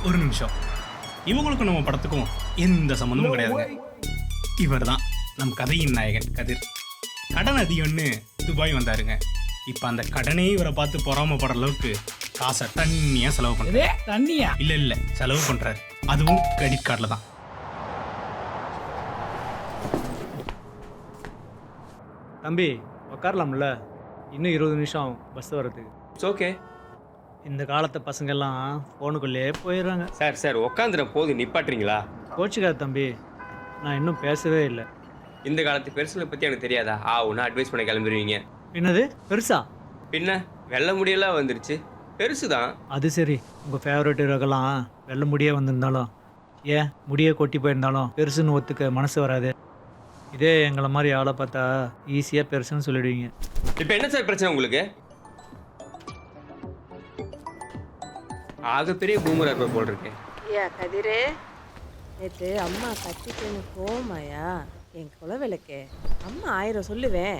ஒரு நிமிஷம். இவங்களுக்கும் நம்ம படத்துக்கும் எந்த சம்மந்தமும் கிடையாதுங்க. இவர் தான் நம் கதையின் நாயகன் கதிர். கடன் அதிகம்னு துபாய் வந்தாருங்க. இப்போ அந்த கடனே இவரை பார்த்து பொறாமப்படுற அளவுக்கு காசை தண்ணியாக செலவு பண்ணுறாரு. தண்ணியா? இல்லை செலவு பண்ணுறாரு. அதுவும் கிரெடிட் கார்டில் தான். தம்பி உட்காரலாம்ல? இன்னும் 20 நிமிஷம் பஸ் வர்றதுக்கு. It's okay. இந்த காலத்து பசங்கெல்லாம் ஃபோனுக்குள்ளேயே போயிடுறாங்க. சார் உட்காந்துற போது நிப்பாட்டுறீங்களா? கோச்சுக்காது தம்பி, நான் இன்னும் பேசவே இல்லை. இந்த காலத்து பெருசுகளை பற்றி எனக்கு தெரியாதா? ஒன்று அட்வைஸ் பண்ண கிளம்பிடுவீங்க. என்னது பெருசா? பின்ன வெள்ள முடியெல்லாம் வந்துருச்சு, பெருசு தான். அது சரி, உங்கள் ஃபேவரட் ஹீரோக்கெல்லாம் வெள்ள முடியே வந்திருந்தாலும், ஏன் முடியே கொட்டி போயிருந்தாலும் பெருசுன்னு ஒத்துக்க மனசு வராது. இதே எங்களை மாதிரி ஆளை பார்த்தா ஈஸியாக பெருசுன்னு சொல்லிடுவீங்க. இப்போ என்ன சார் பிரச்சனை உங்களுக்கு? ஆகப்பெரிய பூமரா இருப்ப போல் இருக்கு. ஐயா கதிரே, நேற்று அம்மா கத்திட்டேன்னு கோமாயா என் குல விளக்கே. அம்மா 1000 சொல்லுவேன்,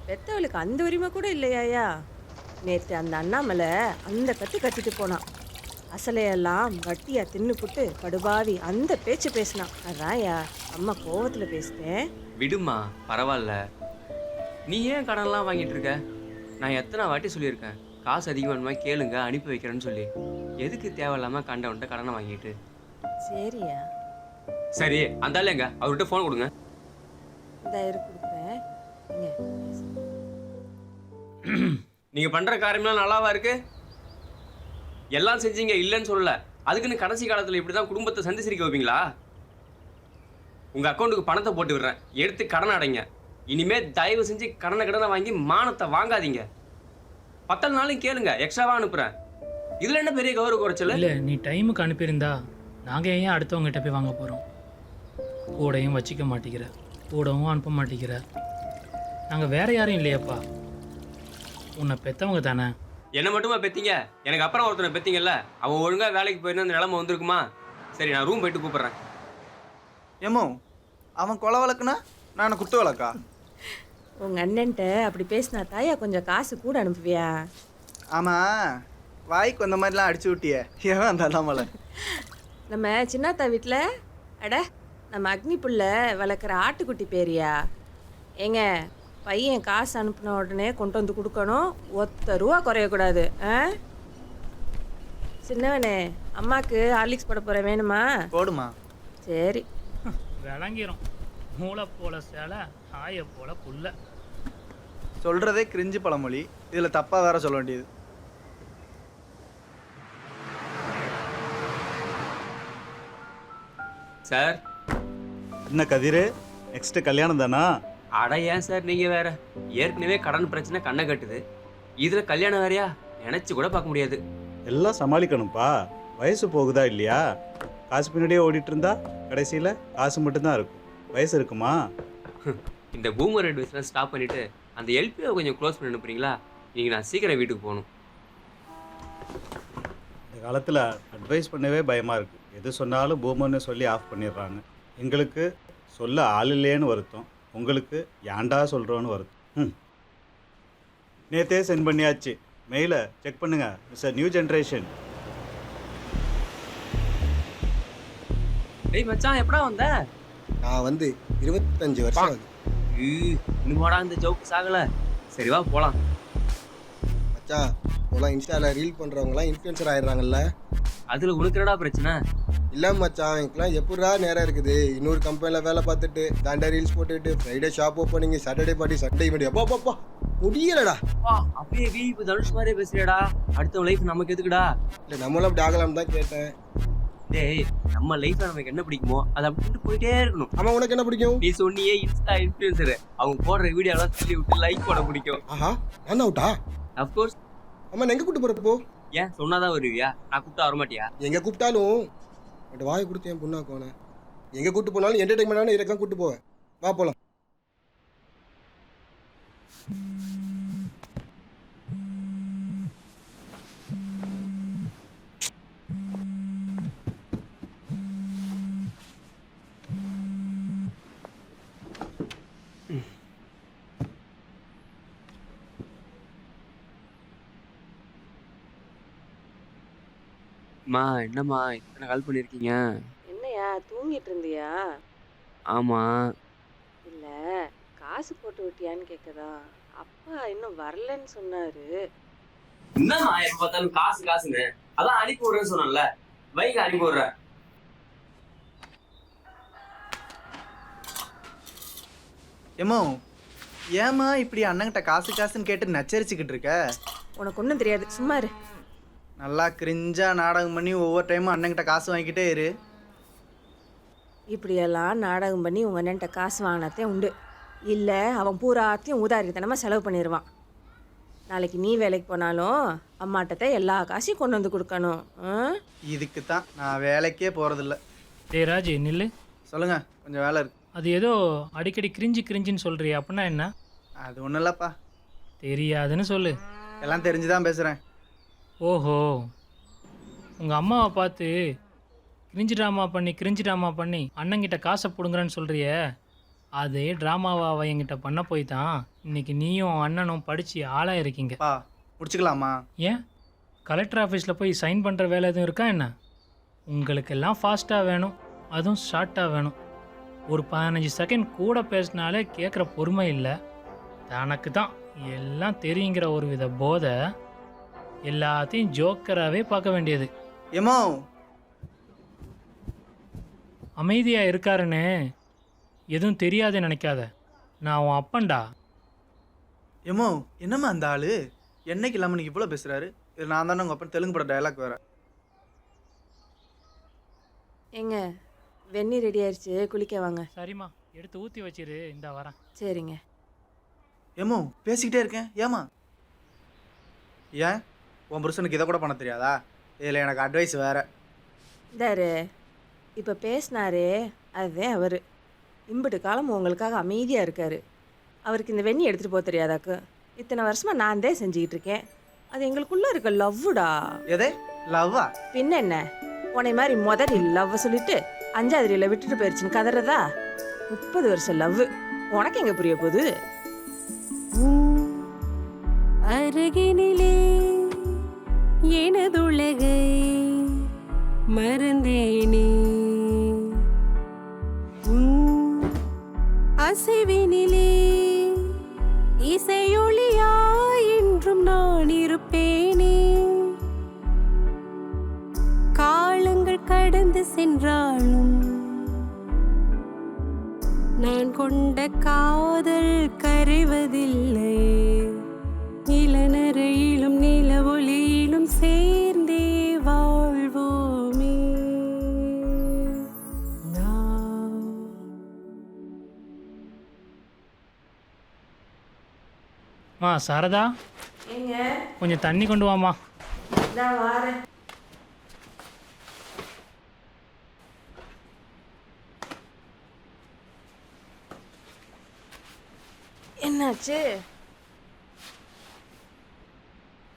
பெத்தவளுக்கு அந்த உரிமை கூட இல்லையாயா? நேற்று அந்த அண்ணாமலை அந்த கத்திட்டு போனான். அசலையெல்லாம் வட்டியா தின்னுப்புட்டு படுபாவி அந்த பேச்சு பேசினான். அதான்யா அம்மா கோவத்தில் பேசிட்டேன். விடுமா, பரவாயில்ல. நீ ஏன் கடன்லாம் வாங்கிட்டு இருக்க? நான் எத்தனை வாட்டி சொல்லியிருக்கேன், காசு அதிகமாக கேளுங்க அனுப்பி வைக்கிறேன்னு சொல்லி. எதுக்கு தேவையில்லாமல் கண்டவன்ட்ட கடனை வாங்கிட்டு? சரியா? சரி, அந்த ஆள் எங்க? அவர்கிட்ட ஃபோன் கொடுங்க. இந்த கொடுக்குறேன். நீங்கள் பண்ணுற காரியம்லாம் நல்லாவா இருக்கு? எல்லாம் செஞ்சீங்க, இல்லைன்னு சொல்லல. அதுக்குன்னு கடைசி காலத்தில் இப்படி தான் குடும்பத்தை சந்தி சிரிக்க வைப்பீங்களா? உங்கள் அக்கௌண்ட்டுக்கு பணத்தை போட்டு விடுறேன், எடுத்து கடன் அடைங்க. இனிமே தயவு செஞ்சு கடனை வாங்கி மானத்தை வாங்காதீங்க. 10 நாளையும் கேளுங்க, எக்ஸ்ட்ராவாக அனுப்புகிறேன். இதில் என்ன பெரிய கௌரவ குறைச்சல்? இல்லை, நீ டைமுக்கு அனுப்பியிருந்தா நாங்கள் ஏன் அடுத்தவங்ககிட்ட போய் வாங்க போகிறோம்? கூடையும் வச்சிக்க மாட்டேங்கிற, கூடவும் அனுப்ப மாட்டேங்கிற. நாங்கள் வேற யாரும் இல்லையாப்பா, உன்னை பெற்றவங்க தானே. என்னை மட்டுமா பெற்றீங்க? எனக்கு அப்புறம் ஒருத்தனை பெற்றீங்கல்ல, அவன் ஒழுங்காக வேலைக்கு போயிருந்தா அந்த நிலைமை வந்திருக்குமா? சரி, நான் ரூம் போயிட்டு கூப்பிட்றேன். ஏமோ அவன் கொலை வழக்குனா நான் குத்து வழக்கா? உங்கள் அண்ணன்ட்ட அப்படி பேசினா தாயா கொஞ்சம் காசு கூட அனுப்புவியா? ஆமாம், வாய்க்கு வந்த மாதிரிலாம் அடிச்சு விட்டியே, ஏன் அந்த அண்ணாமலை? நம்ம சின்னாத்தா வீட்டில் அட நம்ம அக்னி புள்ள வளர்க்குற ஆட்டுக்குட்டி பேரியா? ஏங்க, பையன் காசு அனுப்பின உடனே கொண்டு வந்து கொடுக்கணும், ₹1 குறையக்கூடாது. சின்னவனே, அம்மாவுக்கு ஹார்லிக்ஸ் போட போகிற வேணுமா? போடுமா. சரி. விளங்கிரும். மூளை போல சேலை, ஆய போல புல்ல. சொல்கிறதே கிரிஞ்சு பழமொழி, இதில் தப்பாக வேற சொல்ல வேண்டியது. சார். என்ன கதிர், நெக்ஸ்ட் கல்யாணம் தானா? அட ஏன் சார் நீங்கள் வேற? ஏற்கனவே கடன் பிரச்சனை கண்ணை கட்டுது, இதில் கல்யாணம் வேறையா? நினச்சி கூட பார்க்க முடியாது. எல்லாம் சமாளிக்கணும்ப்பா. வயசு போகுதா இல்லையா? காசு பின்னாடியே ஓடிட்டு இருந்தா கடைசியில் காசு மட்டும்தான் இருக்கும், வயசு இருக்குமா? இந்த பூமர் அட்வைஸ்லாம் ஸ்டாப் பண்ணிவிட்டு அந்த எல்பியை கொஞ்சம் க்ளோஸ் பண்ணி அனுப்புறீங்களா? நீங்கள் நான் சீக்கிரம் வீட்டுக்கு போகணும். இந்த காலத்தில் அட்வைஸ் பண்ணவே பயமாக இருக்குது. எது சொன்னாலும் பூமர்னு சொல்லி ஆஃப் பண்ணிடுறாங்க. எங்களுக்கு சொல்ல ஆள் இல்லையேன்னு வருத்தம், உங்களுக்கு ஏன்டா சொல்கிறோன்னு வருத்தம். நேற்றே சென்ட் பண்ணியாச்சு, மெயிலை செக் பண்ணுங்கள். It's new generation. டேய் மச்சான், எப்படா வந்த? நான் வந்து 25 வருஷம் ஆகுது. இன்னுமாடா இந்த ஜோக்கு சாகலை? சரி வா போகலாம். மச்சான், இப்போலாம் இன்ஸ்டாவில் ரீல் பண்ணுறவங்களாம் இன்ஃப்ளூயன்சர் ஆயிடுறாங்கல்ல. அதில் உனக்கு என்னடா பிரச்சனை? இல்லை மச்சான், எனக்குலாம் எப்படா நேரம் இருக்குது? இன்னொரு கம்பெனியில் வேலை பார்த்துட்டு தாண்டா ரீல்ஸ் போட்டுக்கிட்டு Friday shop opening, Saturday party, Sunday event, அப்பா முடியலடா. அப்படியே இப்போ தனுஷ் மாதிரியே பேசுறியாடா. அடுத்த லைஃப் நமக்கு எதுக்குடா? இல்லை, நம்மளும் அப்படி ஆகலாம்னு தான் கேட்டேன். டேய், நம்ம லைஃப்ல நமக்கு என்ன பிடிக்குமோ அதை அப்படின்ட்டு போயிட்டே இருக்கணும். ஆமாம், உனக்கு என்ன பிடிக்கும்? நீ சொன்னியே இன்ஸ்டா இன்ஃப்ளூயன்சர், அவங்க போடுற வீடியோலாம் தள்ளி விட்டு லைக் போட பிடிக்கும். ஆஹா, நான் அவுட்டா? அஃப்கோர்ஸ். அம்மா, நான் எங்கே கூப்பிட்டு போகிறப்போ? ஏன் சொன்னாதான் வருவியா? நான் கூப்பிட்டா வரமாட்டியா? எங்கே கூப்பிட்டாலும் பட் வாயை கொடுத்து என் பொண்ணா போனேன். எங்கே கூப்பிட்டு போனாலும் என்டர்டைன்மெண்டான இதுக்கெல்லாம் கூப்பிட்டு போவேன். வா போகலாம். அம்மா என்னம்மா இத்தனை கால் பண்ணியிருக்கீங்க? என்னையா தூங்கிட்டு இருந்தியா? ஆமாம். இல்ல காசு போட்டு விட்டியான்னு கேட்கதா? அப்பா இன்னும் வரலன்னு சொன்னாரு. என்னம்மா எப்போ பார்த்தாலும் காசு காசுன்னு? அதான் அனுப்பி விடுறேன்னு சொன்னேன்ல, பைக் அனுப்பி விடுறேன். ஏமோ ஏமா இப்படி அண்ணங்கிட்ட காசு காசுன்னு கேட்டு நச்சரிச்சுக்கிட்டு இருக்க? உனக்கு ஒன்றும் தெரியாது, சும்மா இரு. நல்லா கிரிஞ்சா நாடகம் பண்ணி ஒவ்வொரு டைமும் அண்ணங்கிட்ட காசு வாங்கிக்கிட்டே இரு. இப்படியெல்லாம் நாடகம் பண்ணி உங்கள் அண்ணன்ட்ட காசு வாங்கினதே உண்டு. இல்லை அவன் பூராத்தையும் ஊதாரித்தனமாக செலவு பண்ணிடுவான். நாளைக்கு நீ வேலைக்கு போனாலும் அம்மாட்டத்தை எல்லா காசையும் கொண்டு வந்து கொடுக்கணும். இதுக்கு தான் நான் வேலைக்கே போகிறதில்ல. டேய் ராஜ் நில்லு. சொல்லுங்க, கொஞ்சம் வேலை இருக்கு. அது ஏதோ அடிக்கடி கிரிஞ்சின்னு சொல்கிறிய, அப்படின்னா என்ன? அது ஒன்றும் இல்லைப்பா, தெரியாதுன்னு சொல்லு. எல்லாம் தெரிஞ்சு தான் பேசுகிறேன். ஓஹோ, உங்கள் அம்மாவை பார்த்து கிரிஞ்சு ட்ராமா பண்ணி அண்ணங்கிட்ட காசை பிடுங்குறேன்னு சொல்கிறிய, அதே ட்ராமாவை என்கிட்ட பண்ண போய் தான் இன்னைக்கு நீயும் அண்ணனும் படித்து ஆளாக இருக்கீங்க. பா முடிச்சுக்கலாமா? ஏன் கலெக்டர் ஆஃபீஸில் போய் சைன் பண்ணுற வேலை எதுவும் இருக்கா என்ன? உங்களுக்கெல்லாம் ஃபாஸ்ட்டாக வேணும், அதுவும் ஷார்ட்டாக வேணும். ஒரு 15 செகண்ட் கூட பேசினாலே கேட்குற பொறுமை இல்லை. தனக்கு தான் எல்லாம் தெரியுங்கிற ஒரு வித போதை, எல்லாத்தையும் ஜோக்கராகவே பார்க்க வேண்டியது. ஏமோ அமைதியாக இருக்காருன்னு எதுவும் தெரியாதுன்னு நினைக்காத, நான் உன் அப்பன்டா. ஏமோ என்னம்மா அந்த ஆளு என்னைக்கு இல்லாமல் நீங்கள் இவ்வளோ பேசுகிறாரு? இது நான் தானே உங்கள் அப்பன் தெலுங்கு பட டைலாக் வேறு. ஏங்க வெந்நீர் ரெடி ஆயிடுச்சு, குளிக்க வாங்க. சரிம்மா, எடுத்து ஊற்றி வச்சிரு, இந்த வரேன். சரிங்க. ஏமோ பேசிக்கிட்டே இருக்கேன், ஏமா? ஏன் உன் புருஷனுக்கு இதை கூட பண்ண தெரியாதா? இதில் எனக்கு அட்வைஸ் வேறு. இந்தாரு இப்போ பேசினாரே அதுதான் அவர். இம்புட்டு காலம் உங்களுக்காக அமைதியாக இருக்கார். அவருக்கு இந்த வெண்ணி எடுத்துகிட்டு போக தெரியாதாக்கு? இத்தனை வருஷமாக நான் தான் செஞ்சுக்கிட்டு இருக்கேன். அது எங்களுக்குள்ளே இருக்க லவ்வுடா. எதே லவ்வா? பின்ன என்ன, உன்னை மாதிரி முதல் லவ்வை சொல்லிட்டு 5ஆவதுல விட்டுட்டு போயிடுச்சுன்னு கதறதா? 30 வருஷம் லவ் உனக்கு எங்கே புரிய போகுது? அருகினிலே எனதுலகை மறந்தேனே, அசைவினிலே இசையொளியா என்றும் நான் இருப்பேனே. காலங்கள் கடந்து சென்றாலும் நான் கொண்ட காதல் கரைவதில்லை. இளநரையிலும் நில ஒளியிலும் சேர்ந்தே வாழ்வோமே. சாரதா, ஏங்க கொஞ்சம் தண்ணி கொண்டு வாமா. நான் வாரேன். என்னாச்சு?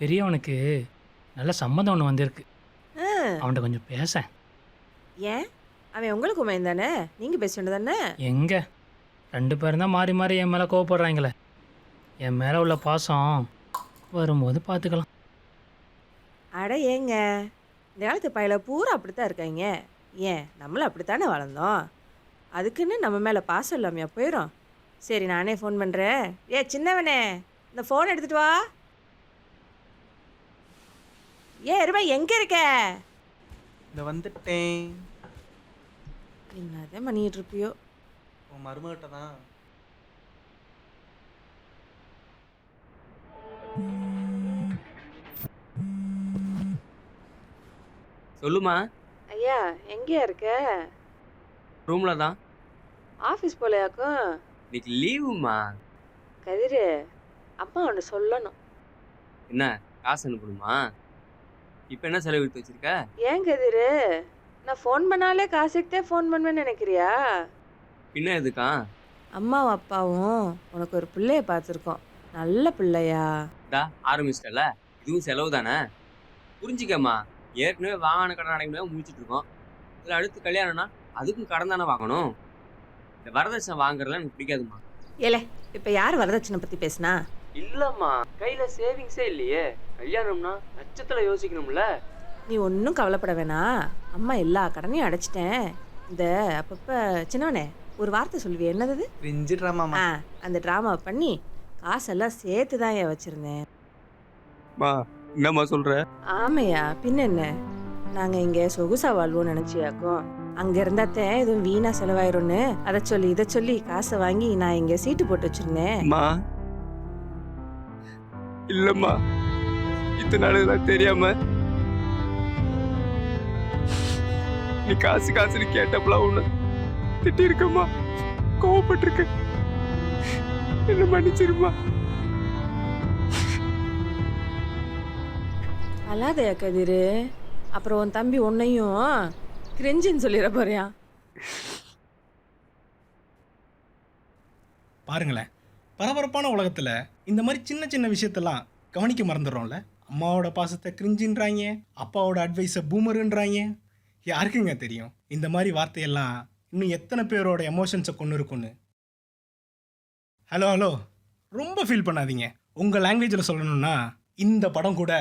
பெரியவனுக்கு நல்ல சம்மந்தம் ஒன்று வந்திருக்கு, அவன்கிட்ட கொஞ்சம் பேச. ஏன் அவன் உங்களுக்கு உமையன் தானே, நீங்கள் பேச வேண்டியது தானே? எங்கே 2 பேரும் தான் மாறி மாறி என் மேலே கோவப்படுறாங்களே. என் மேலே உள்ள பாசம் வரும்போது பார்த்துக்கலாம். அட ஏங்க, இந்த காலத்து பையில பூரா அப்படித்தான் இருக்காங்க. ஏன் நம்மளும் அப்படித்தானே வளர்ந்தோம். அதுக்குன்னு நம்ம மேலே பாசம் இல்லாமையா போயிடும்? சரி நானே ஃபோன் பண்ணுறேன். சின்னவனே இந்த ஃபோன் எடுத்துகிட்டு வா. எருமை எங்கே இருக்க? இந்த வந்துட்டேன். என்னதான் பண்ணிட்டு இருப்பியோ? உன் மருமகிட்ட தான். சொல்லுமா. ஐயா எங்கேயா இருக்க? ரூமில் தான். ஆஃபீஸ் போலையாக்கும்? இன்னைக்கு லீவுமா. கதிரு அப்பா ஒன்று சொல்லணும். என்ன காசு அனுப்பணுமா? இப்போ என்ன செலவு எடுத்து வச்சிருக்க? ஏன் கதிரு, நான் ஃபோன் பண்ணாலே காசுக்கிட்டே ஃபோன் பண்ணுவேன்னு நினைக்கிறியா? பின்ன எதுக்கா? அம்மாவும் அப்பாவும் உனக்கு ஒரு பிள்ளைய பார்த்துருக்கோம், நல்ல பிள்ளையா. ஆரம்பிச்சிட்டல, இதுவும் செலவு தானே, புரிஞ்சிக்கம்மா. ஏற்கனவே வாகன கடன் அடைக்கணும் முடிச்சுட்டு இருக்கோம். இதில் அடுத்து கல்யாணம்னா அதுக்கும் கடன் தானே வாங்கணும். இந்த வரதட்சணை வாங்குறதுலாம் எனக்கு பிடிக்காதுமா. ஏலே இப்போ யார் வரதட்சணை பற்றி பேசுனா? இல்லைம்மா, கையில் சேவிங்ஸே இல்லையே. கல்யாணம்னா லட்சத்தில் யோசிக்கணும்ல. நீ ஒன்றும் கவலைப்பட வேணாம். அம்மா எல்லா கடனையும் அடைச்சிட்டேன். இந்த அப்பப்போ சின்னவனே ஒரு வார்த்தை சொல்லுவியே, என்னது அது? கிரிஞ்சு ட்ராமாமா. ஆ, அந்த ட்ராமாவை பண்ணி காசெல்லாம் சேர்த்து தான் ஏன் வச்சுருந்தேன். என்னம்மா சொல்ற? ஆமையா, பின்ன என்ன? நாங்கள் இங்கே சொகுசா வாழ்வோம்னு நினச்சியாக்கும். அங்கே இருந்தாத்தேன் எதுவும் வீணாக செலவாயிரும்னு அதை சொல்லி இதை சொல்லி காசை வாங்கி நான் இங்கே சீட்டு போட்டு வச்சுருந்தேன். இல்லம்மா, இத்தனை நாள் தெரியாம நீ காசுன்னு கேட்டப்பலாம் ஒண்ணு திட்டி இருக்கம்மா, கோவப்பட்டிருக்க. என்ன மன்னிச்சிருமா. அல்லாதையா கதிர், அப்புறம் உன் தம்பி உன்னையும் கிரெஞ்சின்னு சொல்லிட போறியா? பாருங்களேன், பரபரப்பான உலகத்தில் இந்த மாதிரி சின்ன சின்ன விஷயத்தெல்லாம் கவனிக்க மறந்துடுறோம்ல. அம்மாவோட பாசத்தை கிரிஞ்சின்றாங்க, அப்பாவோட அட்வைஸை பூமருன்றாங்க. யாருக்குங்க தெரியும் இந்த மாதிரி வார்த்தையெல்லாம் இன்னும் எத்தனை பேரோட எமோஷன்ஸை கொண்டு இருக்குன்னு. ஹலோ ரொம்ப ஃபீல் பண்ணாதீங்க. உங்கள் லாங்குவேஜில் சொல்லணும்னா இந்த படம் கூட